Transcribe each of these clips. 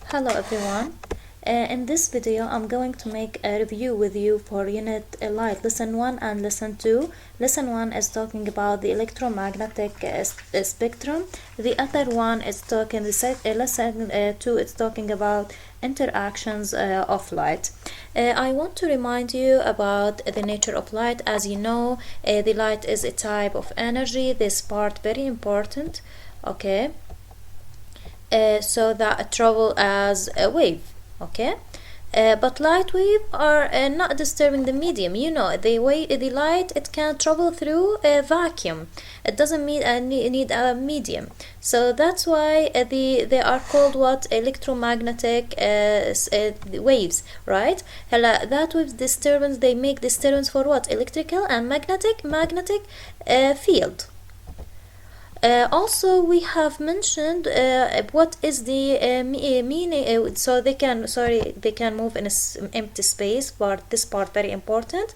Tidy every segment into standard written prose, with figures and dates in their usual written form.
Hello everyone. In this video I'm going to make a review with you for unit light lesson 1 and lesson 2. Lesson 1 is talking about the electromagnetic spectrum. The other one is talking lesson 2 is talking about interactions of light. I want to remind you about the nature of light. As you know, the light is a type of energy. This part very important. Okay. So that travel as a wave, okay, but light wave are not disturbing the medium. You know, the light, it can travel through a vacuum. It doesn't need a medium, so that's why they are called what? Electromagnetic waves, right? That waves disturbance, they make disturbance for what? Electrical and magnetic field. Also, we have mentioned what is the meaning. So they can move in an empty space. But this part very important.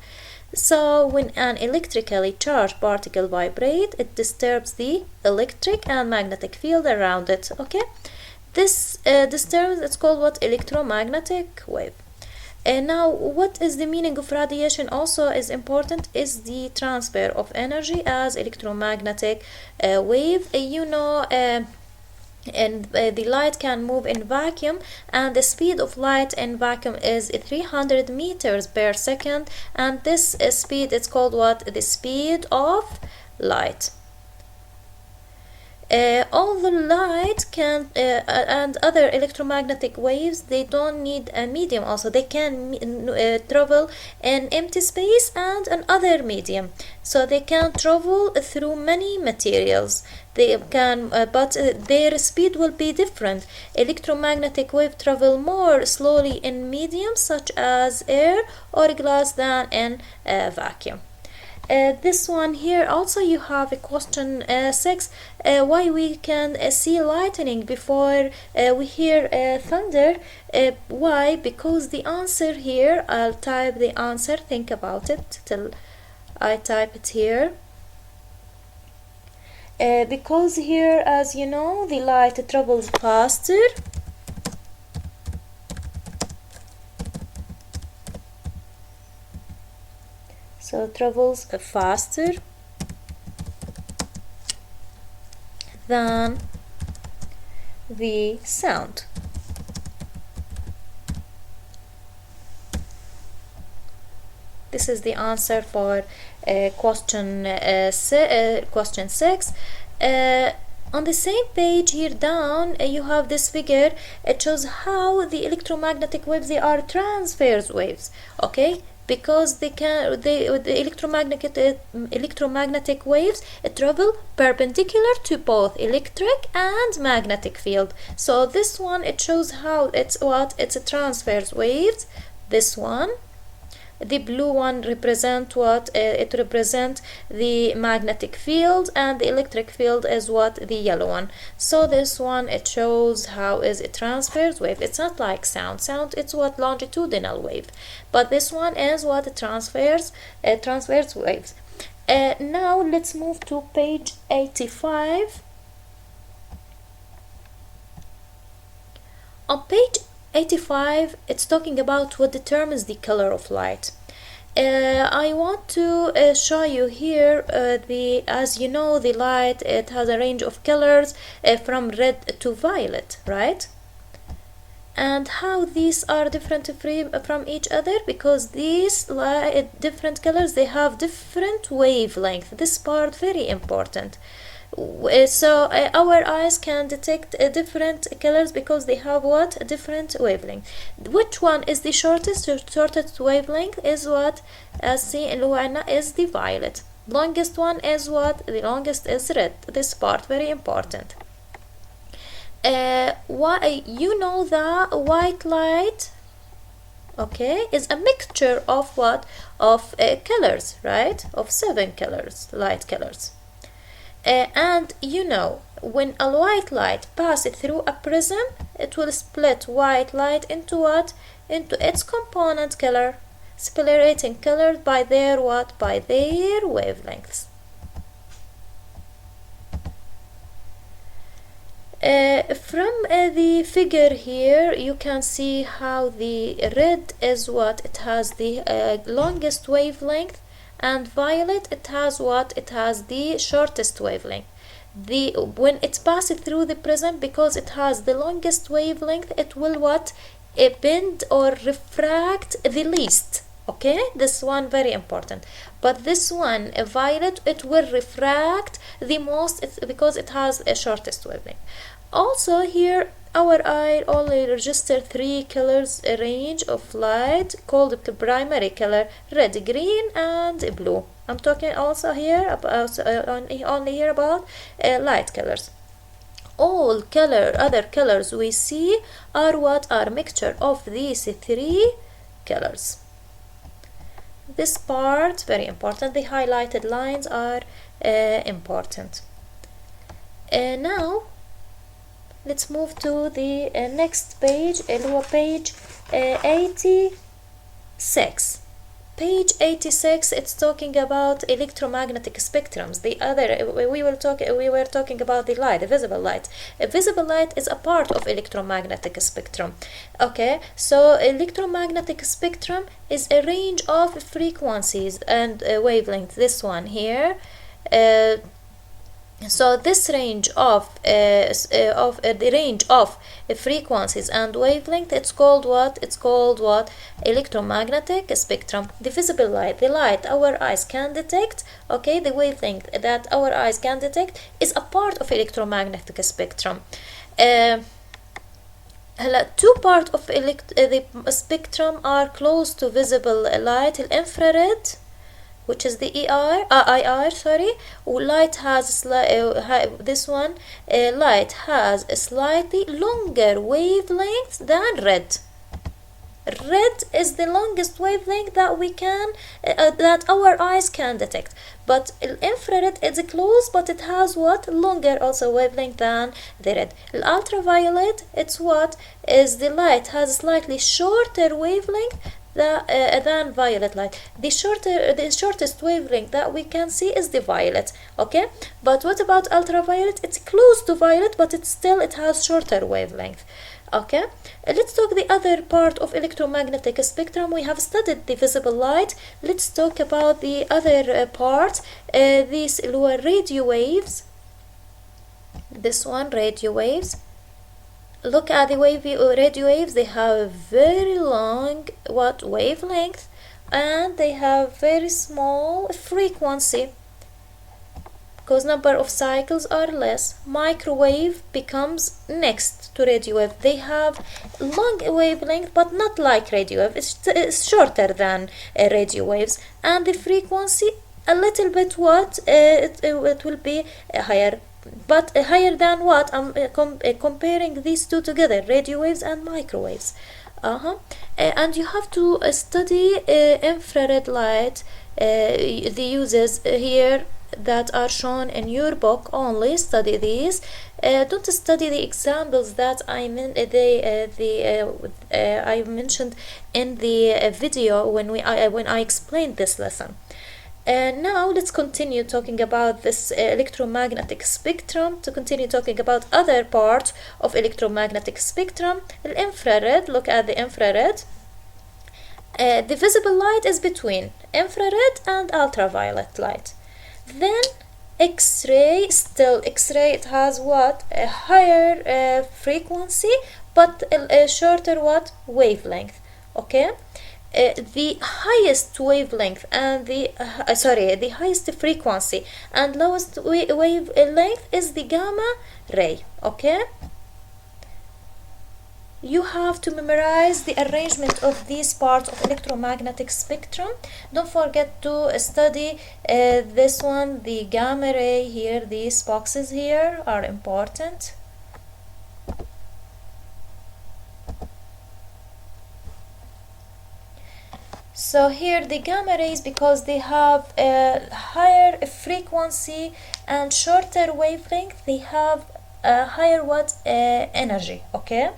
So when an electrically charged particle vibrates, it disturbs the electric and magnetic field around it. Okay, this disturbance is called what? Electromagnetic wave. Now, what is the meaning of radiation? Also is important is the transfer of energy as electromagnetic wave. And the light can move in vacuum, and the speed of light in vacuum is 300 meters per second, and this speed is called what? The speed of light. All the light can and other electromagnetic waves, they don't need a medium. Also, they can travel in empty space and another medium, so they can travel through many materials. They can but their speed will be different. Electromagnetic wave travel more slowly in mediums such as air or glass than in vacuum. This one here also, you have a question 6, why we can see lightning before we hear thunder. Why? Because the answer here, I'll type the answer, think about it till I type it here. Because here, as you know, the light travels faster. So travels faster than the sound. This is the answer for question 6. On the same page here down, you have this figure. It shows how the electromagnetic waves, they are transverse waves. Okay, because the electromagnetic waves travel perpendicular to both electric and magnetic field. So this one, it shows how it's a transverse waves. This one, the blue one, represent what? It represents the magnetic field, and the electric field is what? The yellow one. So this one, it shows how is a transverse wave. It's not like sound. Sound, it's what? Longitudinal wave. But this one is what? Transverse waves. Now let's move to page 85. On page 85, it's talking about what determines the color of light. I want to show you here as you know, the light, it has a range of colors from red to violet, right? And how these are different from each other, because these different colors, they have different wavelength. This part very important. So our eyes can detect different colors because they have what? Different wavelength. Which one is the shortest? Shortest wavelength is what? As seen in Luana, is the violet. Longest one is what? The longest is red. This part very important. Why? You know that white light, okay, is a mixture of what? Of colors, right? Of 7 colors, light colors. And you know, when a white light passes through a prism, it will split white light into what? Into its component color, separating colors by their what? By their wavelengths. From the figure here, you can see how the red is what? It has the longest wavelength, and violet, it has what? It has the shortest wavelength. When it passes through the prism, because it has the longest wavelength, it will what? Bend or refract the least. Okay, this one very important. But this one, violet, it will refract the most, because it has a shortest wavelength. Also here, our eye only registers 3 colors range of light, called the primary color: red, green, and blue. I'm talking also here about only here about light colors. All other colors we see are what? Are mixture of these 3 colors. This part very important. The highlighted lines are important. Now let's move to the next page, page 86. Page 86, it's talking about electromagnetic spectrums. The other, we were talking about the light, the visible light. A visible light is a part of electromagnetic spectrum. Okay, so electromagnetic spectrum is a range of frequencies and wavelengths. This one here. So this range of the range of frequencies and wavelength, it's called what? It's called what? Electromagnetic spectrum. The visible light, the light our eyes can detect, okay, the wavelength that our eyes can detect is a part of electromagnetic spectrum. Two parts of the spectrum are close to visible light: infrared, which is the IR, sorry. Light has this one. Light has a slightly longer wavelength than red. Red is the longest wavelength that we can that our eyes can detect. But infrared is close, but it has what? Longer also wavelength than the red. Ultraviolet, it's what? Is the light has slightly shorter wavelength than violet light. The shortest wavelength that we can see is the violet. Okay, but what about ultraviolet? It's close to violet, but it has shorter wavelength. Okay, let's talk the other part of electromagnetic spectrum. We have studied the visible light. Let's talk about the other part. These were radio waves. This one, radio waves. Look at the radio waves. They have very long wavelength, and they have very small frequency, because number of cycles are less. Microwave becomes next to radio wave. They have long wavelength, but not like radio wave. It's shorter than radio waves, and the frequency a little bit it will be higher. But higher than what? I'm comparing these two together, radio waves and microwaves. And you have to study infrared light, the uses here that are shown in your book. Only study these. Don't study the examples that I mentioned in the video when I explained this lesson. Now let's continue talking about this electromagnetic spectrum, to continue talking about other parts of electromagnetic spectrum. The infrared, look at the infrared. The visible light is between infrared and ultraviolet light. Then X-ray, still X-ray, it has what? A higher frequency, but a shorter wavelength. Okay. The highest wavelength and the highest frequency and lowest wavelength is the gamma ray. Okay, you have to memorize the arrangement of these parts of electromagnetic spectrum. Don't forget to study this one, the gamma ray here. These boxes here are important. So here the gamma rays, because they have a higher frequency and shorter wavelength, they have a higher energy. Okay,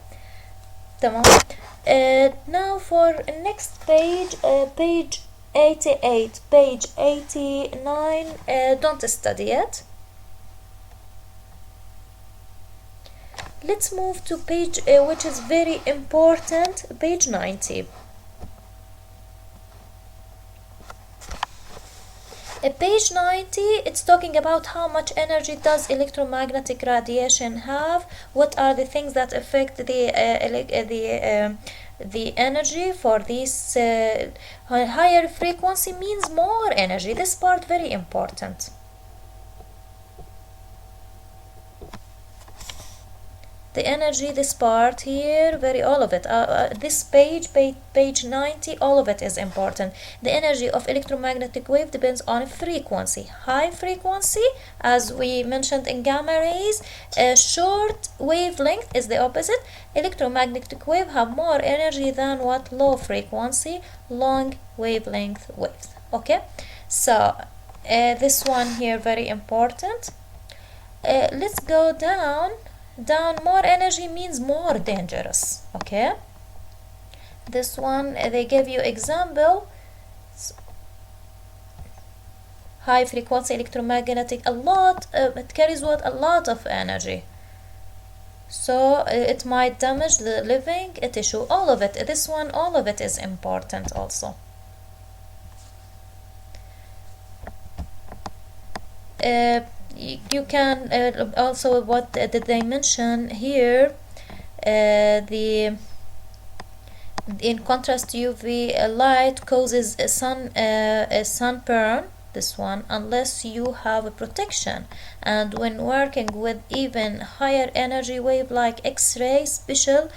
now for next page, page 88, page 89, don't study it. Let's move to page which is very important, page 90. Page 90, it's talking about how much energy does electromagnetic radiation have, what are the things that affect the energy for this higher frequency means more energy. This part very important. The energy, this part here, all of it, this page 90, all of it is important. The energy of electromagnetic wave depends on frequency. High frequency, as we mentioned in gamma rays, short wavelength is the opposite. Electromagnetic wave have more energy than what? Low frequency, long wavelength waves. Okay, so this one here very important. Let's go down. More energy means more dangerous. Okay, this one they give you example. High frequency electromagnetic, a lot it carries what? A lot of energy, so it might damage the living tissue. All of it, this one, all of it is important also. You can also, what did they mention here, in contrast UV light causes a sunburn, this one, unless you have a protection. And when working with even higher energy wave like X-ray, special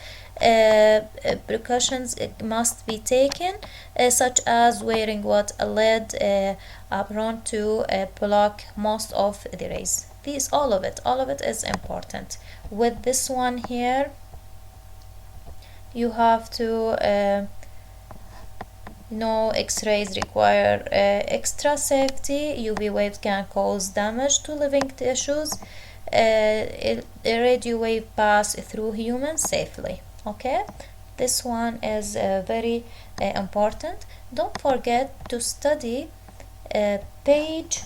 precautions must be taken, such as wearing what? A lead apron to block most of the rays. These, all of it is important. With this one here, you have to X-rays require extra safety. UV waves can cause damage to living tissues. A radio wave pass through humans safely. Okay, this one is very important. Don't forget to study page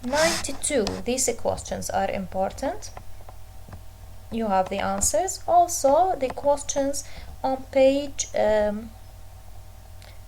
92. These questions are important. You have the answers. Also, the questions on page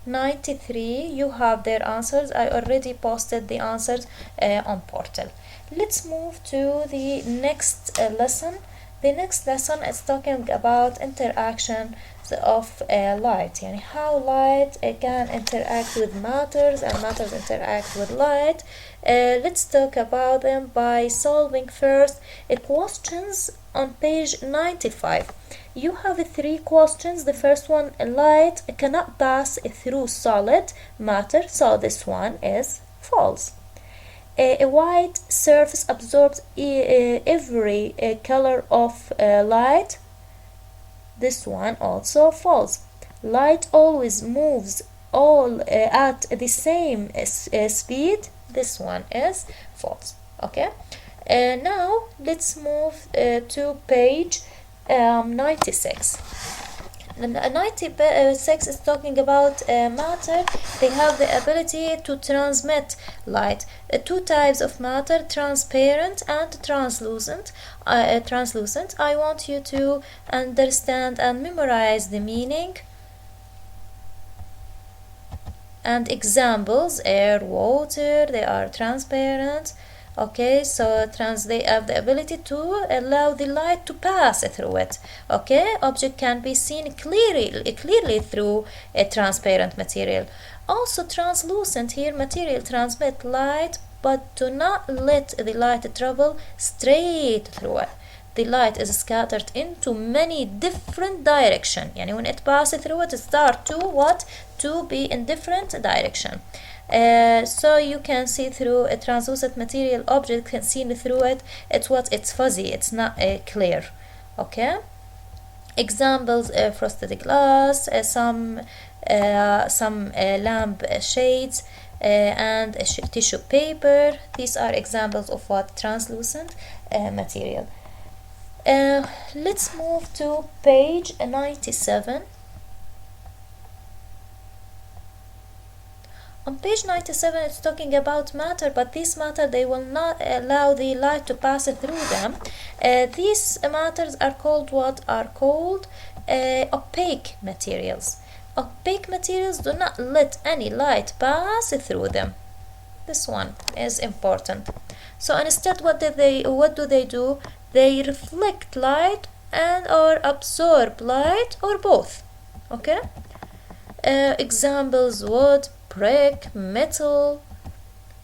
93, you have their answers. I already posted the answers on portal. Let's move to the next lesson. The next lesson is talking about interaction of light, and how light can interact with matters and matters interact with light. Let's talk about them by solving first questions on page 95. You have 3 questions. The first one, light cannot pass through solid matter, so this one is false. A white surface absorbs every color of light. This one also false. Light always moves at the same speed. This one is false. Okay. Now let's move to page 96. 96 is talking about matter. They have the ability to transmit light. 2 types of matter, transparent and translucent. I want you to understand and memorize the meaning and examples. Air, water, they are transparent. Okay, so they have the ability to allow the light to pass through it. Okay, object can be seen clearly through a transparent material. Also translucent, here material transmit light but do not let the light travel straight through it. The light is scattered into many different directions. Yani when it passes through it, start to be in different direction. So you can see through a translucent material, object can see through it. It's fuzzy, it's not clear. Okay, examples: frosted glass, some lamp shades, and tissue paper. These are examples of what? Translucent material. Let's move to page 97. On page 97 it's talking about matter, but these matter, they will not allow the light to pass through them. These matters are called what? Are called opaque materials. Opaque materials do not let any light pass through them. This one is important. So instead, what do they do? They reflect light and or absorb light, or both. Okay. Examples: wood, brick, metal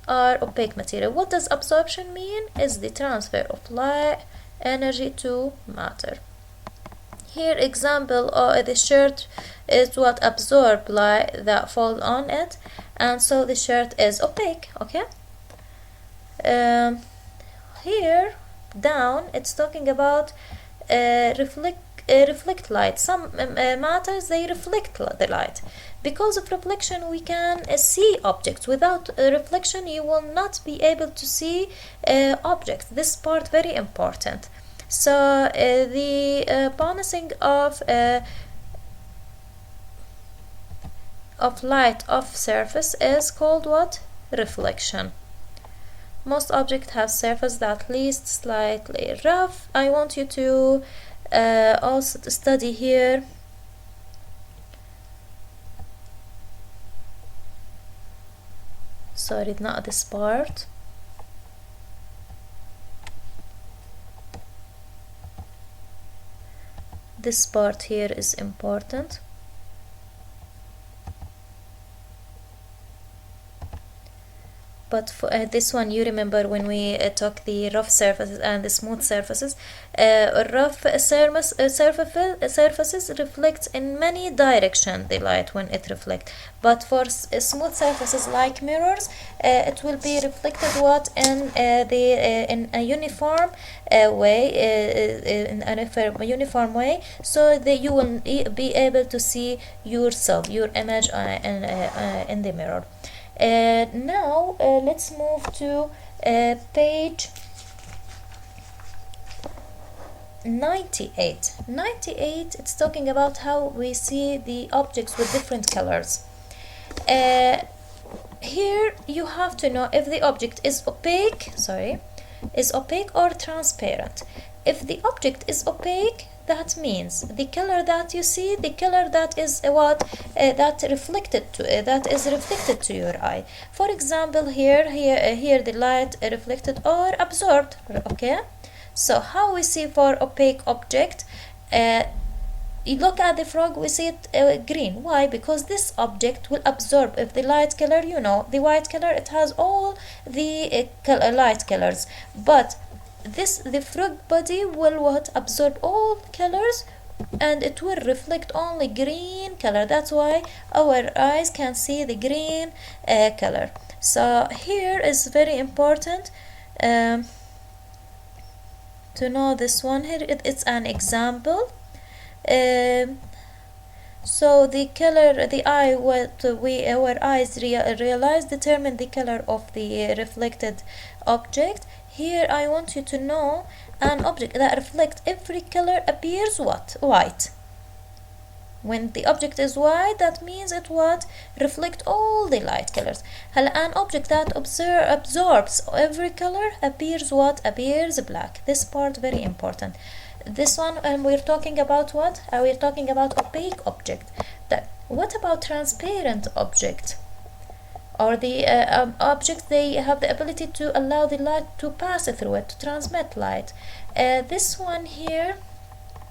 are opaque material. What does absorption mean? Is the transfer of light energy to matter. Here example, the shirt is what absorb light that falls on it, and so the shirt is opaque. Okay. Here down it's talking about reflect light. Some matters, they reflect the light. Because of reflection we can see objects. Without reflection you will not be able to see objects. This part very important. So the bouncing of light off surface is called what? Reflection. Most objects have surface that at least slightly rough. I want you to also to study here sorry, not this part. This part here is important. But for this one, you remember when we took the rough surfaces and the smooth surfaces. Rough surfaces reflect in many directions the light when it reflects. But for smooth surfaces like mirrors, it will be reflected what in in a uniform way, in a uniform way, so that you will be able to see yourself, your image in the mirror. Now let's move to page 98. 98, it's talking about how we see the objects with different colors. Here you have to know if the object is opaque or transparent. If the object is opaque, that means the color that you see, the color that is that is reflected to your eye. For example, here the light reflected or absorbed. Okay, so how we see for opaque object? You look at the frog, we see it green. Why? Because this object will absorb. If the light color, you know, the white color, it has all the light colors, but the frog body will what? Absorb all colors, and it will reflect only green color. That's why our eyes can see the green color. So here is very important to know this one. Here it's an example. So the color, the eye, our eyes realize, determine the color of the reflected object. Here I want you to know an object that reflects every color appears what? White. When the object is white, that means it what? Reflect all the light colors. An object that absorbs every color appears what? Appears black. This part very important. This one, we're talking about what? We're talking about opaque object. What about transparent object? Or the objects, they have the ability to allow the light to pass through it, to transmit light. This one here,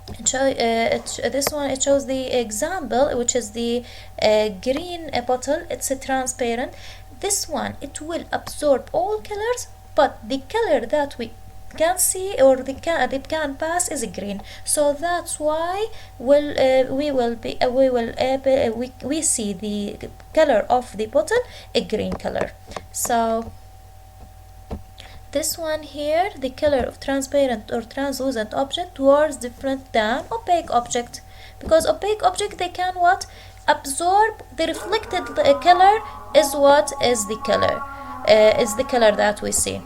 it shows the example, which is the green bottle. It's a transparent. This one, it will absorb all colors, but the color that we can see or they can pass is green. So that's why we see the color of the bottle a green color. So this one here, the color of transparent or translucent object was different than opaque object, because opaque object, they can what? Absorb the reflected color is what? Is the color that we see.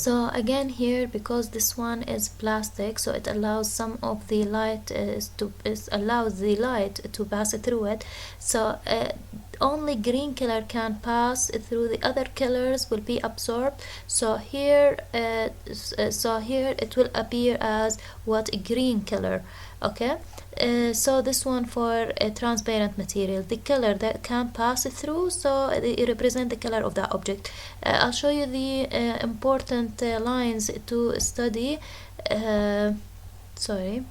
So again here, because this one is plastic, so it allows some of the light allows the light to pass through it. So only green color can pass through, the other colors will be absorbed. So here it will appear as what, a green color. Okay, so this one for a transparent material, the color that can pass through, so it represent the color of that object. I'll show you the important lines to study. Sorry,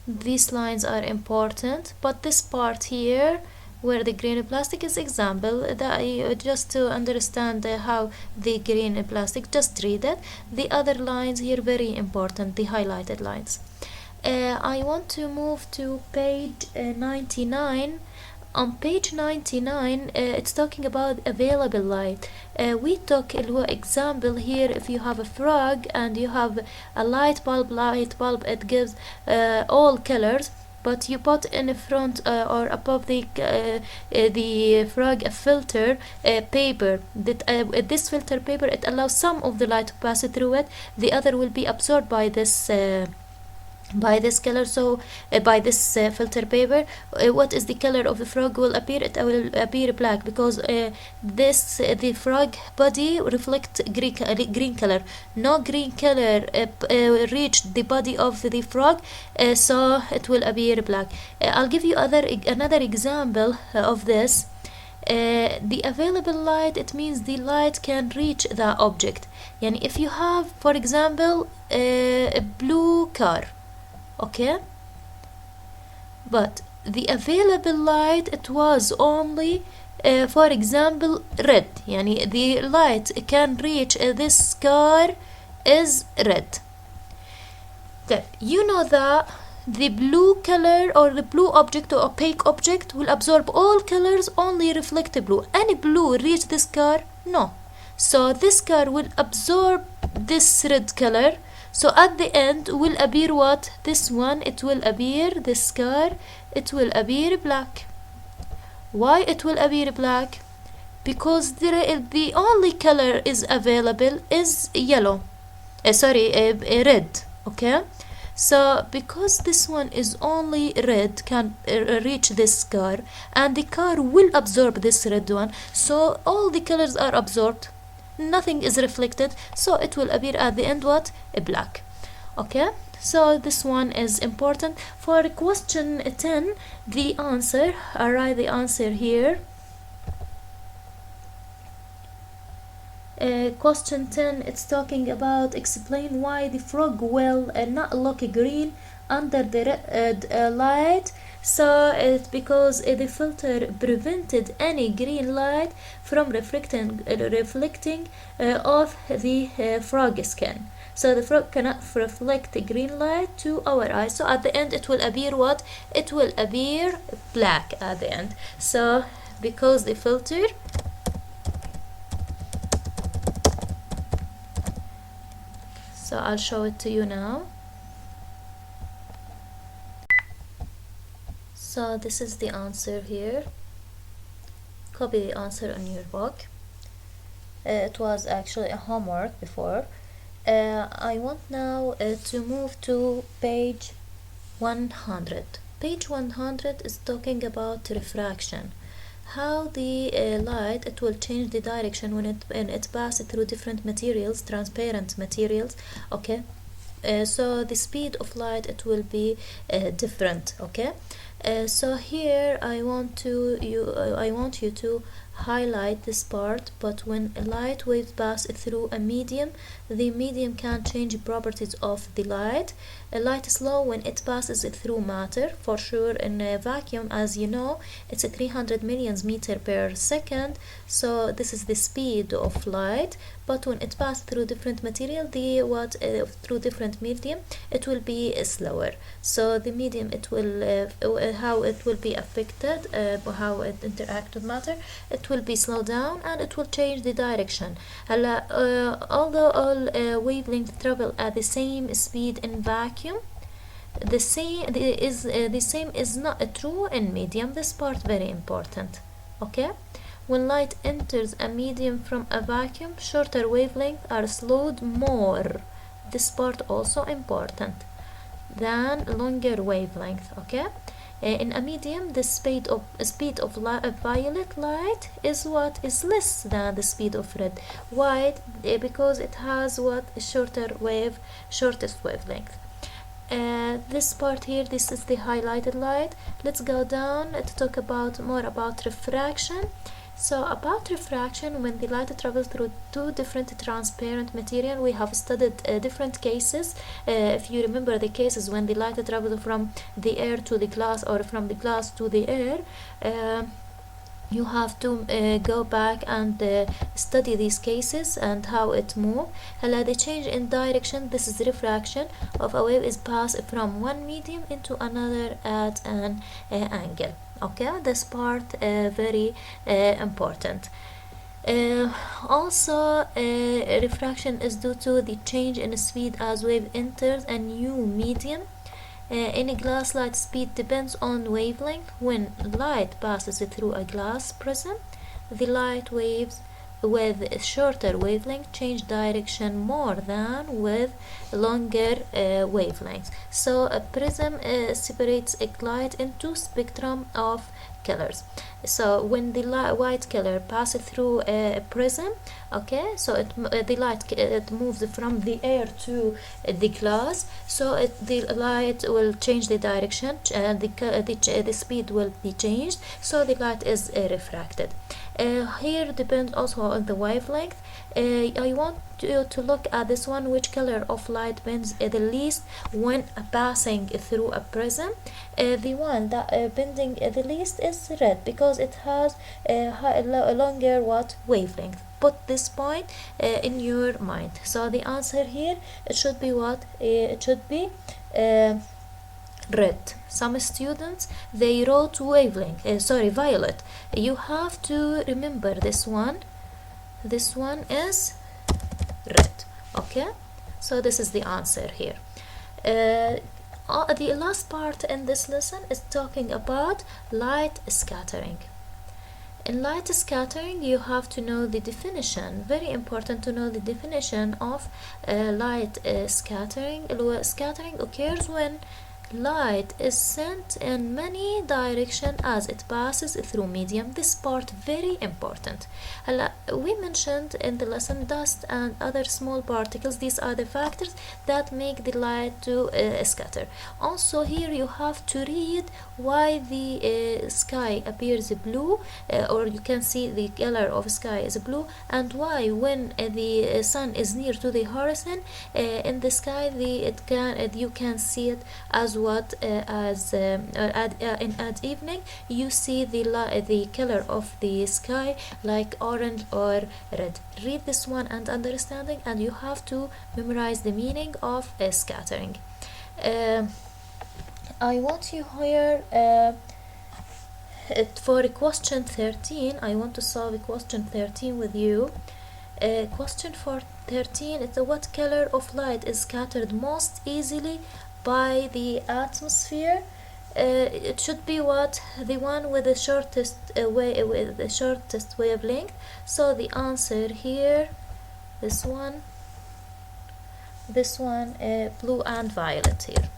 these lines are important, but this part here where the green plastic is example, that just to understand how the green plastic, just read it. The other lines here very important, the highlighted lines. I want to move to page 99. On page 99, it's talking about available light. We took a example here. If you have a frog and you have a light bulb, it gives all colors, but you put in front or above the frog a filter paper. This filter paper, it allows some of the light to pass through it, the other will be absorbed by this color. So by this filter paper, what is the color of the frog will appear? It will appear black, because the frog body reflect green color. No green color reached the body of the frog, so it will appear black. I'll give you another example of this. The available light, it means the light can reach the object. Yani if you have, for example, a blue car, okay, but the available light, it was only for example red, yani the light can reach this car is red. Then you know that the blue color or the blue object or opaque object will absorb all colors, only reflect blue. Any blue reach this car? No. So this car will absorb this red color. So at the end will appear what? This one, it will appear, this car, it will appear black. Why it will appear black? Because the only color is available is yellow. Red. Okay? So because this one is only red, can reach this car, and the car will absorb this red one, so all the colors are absorbed, nothing is reflected, so it will appear at the end what? A black. Okay, so this one is important. For question 10, the answer, I write the answer here. Question 10, it's talking about explain why the frog will not look green under the light. So it's because the filter prevented any green light from reflecting off the frog skin. So the frog cannot reflect the green light to our eyes. So at the end it will appear what? It will appear black at the end. So because the filter so I'll show it to you now. So this is the answer here. Copy the answer on your book. It was actually a homework before. I want now to move to page 100. Page 100 is talking about refraction. How the light, it will change the direction when it passes through different materials, transparent materials. Okay, so the speed of light, it will be different. Okay, so here I want you to highlight this part. But when a light wave passes through a medium, the medium can change properties of the light. A light is slow when it passes through matter, for sure. In a vacuum, as you know, it's a 300 million meter per second, so this is the speed of light. But when it passes through different material, through different medium, it will be slower. So the medium, it will how it will be affected, how it interact with matter, it will be slowed down and it will change the direction. Although all wavelengths travel at the same speed in vacuum, the same is not true in medium. This part very important. Okay, When light enters a medium from a vacuum, shorter wavelengths are slowed more. This part also important than longer wavelength. Okay. In a medium, the speed of violet light is what is less than the speed of red. Why? Because it has what shortest wavelength. This part here, this is the highlighted light. Let's go down to talk about more about refraction. So about refraction, when the light travels through two different transparent material, we have studied different cases. If you remember the cases when the light travels from the air to the glass or from the glass to the air, you have to go back and study these cases and how it moves. The change in direction, this is refraction of a wave, is passed from one medium into another at an angle. Okay, this part very important. Also, refraction is due to the change in speed as wave enters a new medium. In a glass, light speed depends on wavelength. When light passes through a glass prism, the light waves with shorter wavelength change direction more than with longer wavelengths. So a prism separates a light into spectrum of colors. So when the white color passes through a prism, okay, so the light it moves from the air to the glass, so the light will change the direction and the speed will be changed, so the light is refracted. Here depends also on the wavelength. I want you to look at this one, which color of light bends the least when passing through a prism. The one that bending the least is red, because it has a longer wavelength. Put this point in your mind. So the answer here, it should be what? It should be red. Some students, they wrote wavelength, violet. You have to remember this one. This one is red. Okay, so this is the answer here. The last part in this lesson is talking about light scattering. In light scattering, you have to know the definition. Very important to know the definition of light scattering. Scattering occurs when light is sent in many directions as it passes through medium. This part very important. We mentioned in the lesson dust and other small particles. These are the factors that make the light to scatter. Also here you have to read why the sky appears blue, or you can see the color of sky is blue, and why when the sun is near to the horizon in the sky, you can see it as at evening you see the color of the sky like orange or red. Read this one and understanding, and you have to memorize the meaning of scattering. I want you here for question 13. I want to solve question 13 with you. Question for 13 is what color of light is scattered most easily by the atmosphere? It should be what? The one with the shortest wavelength. So the answer here, this one, blue and violet here.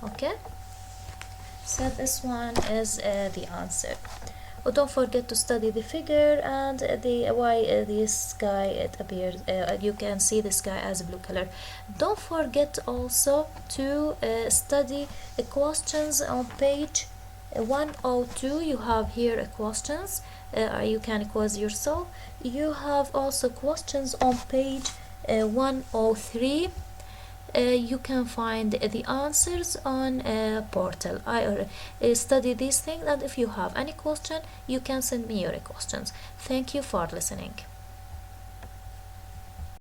Okay, so this one is the answer. Don't forget to study the figure and why the sky it appears. You can see the sky as a blue color. Don't forget also to study the questions on page 102. You have here questions. You can quiz yourself. You have also questions on page 103. You can find the answers on portal. I study these things, and if you have any question, you can send me your questions. Thank you for listening.